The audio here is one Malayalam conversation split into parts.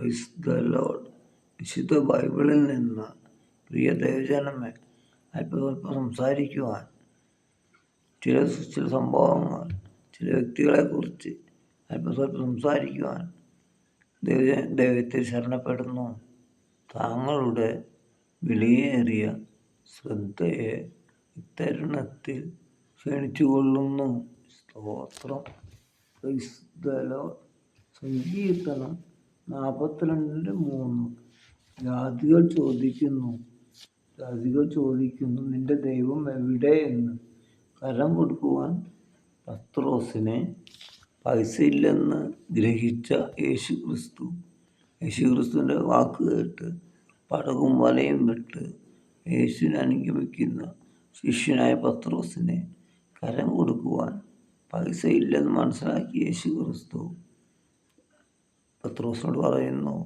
Praise the Lord. വിശുദ്ധ ബൈബിളിൽ നിന്ന് പ്രിയ ദൈവജനമേ, അല്പം സംസാരിക്കുവാൻ ചില സംഭവങ്ങൾ, ചില വ്യക്തികളെക്കുറിച്ച് അല്പം സംസാരിക്കുവാൻ ദൈവത്തിൽ ശരണപ്പെടുന്നു. താങ്കളുടെ വിലയേറിയ ശ്രദ്ധയെ ഇത്തരുണത്തിൽ ക്ഷണിച്ചുകൊള്ളുന്നു. സ്തോത്രം. Praise the Lord. സങ്കീർത്തനം 42:3. ജാതികൾ ചോദിക്കുന്നു, നിന്റെ ദൈവം എവിടെ എന്ന്. കരം കൊടുക്കുവാൻ പത്രോസിനെ പൈസയില്ലെന്ന് ഗ്രഹിച്ച യേശുക്രിസ്തുവിൻ്റെ വാക്ക് കേട്ട് പടകും വലയും വിട്ട് യേശുവിനെ അനുഗമിക്കുന്ന ശിഷ്യനായ പത്രോസിനെ കരം കൊടുക്കുവാൻ പൈസയില്ലെന്ന് മനസ്സിലാക്കി യേശുക്രിസ്തു പത്രോസിനോട് പറയുന്നു,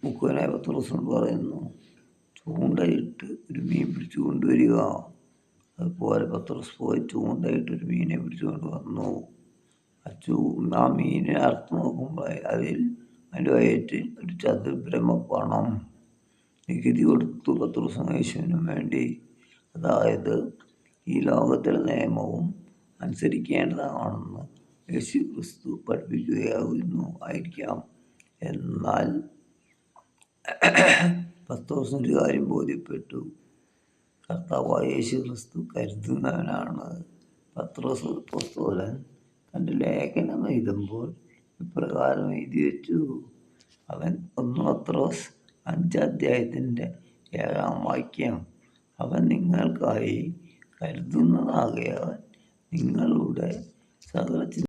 മുക്കുവനായ പത്രോസിനോട് പറയുന്നു, ചൂണ്ടയിട്ട് ഒരു മീൻ പിടിച്ചു കൊണ്ടുവരിക. അതുപോലെ പത്രോസ് പോയി ചൂണ്ടയിട്ട് ഒരു മീനെ പിടിച്ചുകൊണ്ട് വന്നു. ആ മീനിനെ അറുത്ത് നോക്കുമ്പോൾ അതിൻ്റെ വയറ്റിൽ ഒരു ചതുർബ്രഹ്മപ്പണം നികുതി കൊടുത്തു പത്രോസും യേശുവിനും വേണ്ടി. അതായത് ഈ ലോകത്തിലെ നിയമവും അനുസരിക്കേണ്ടതാണെന്ന് യേശു ക്രിസ്തു ആയിരിക്കാം. എന്നാൽ പത്രോസിനൊരു കാര്യം ബോധ്യപ്പെട്ടു, കർത്താവായ യേശു ക്രിസ്തു കരുതുന്നവനാണ്. പത്രോസ് അപ്പോസ്തലൻ തൻ്റെ ലേഖനം എഴുതുമ്പോൾ ഇപ്രകാരം എഴുതി വെച്ചു. അവൻ 1 പത്രോസ് 5:7 അവൻ നിങ്ങൾക്കായി കരുതുന്നതാകയാൽ നിങ്ങളുടെ സകല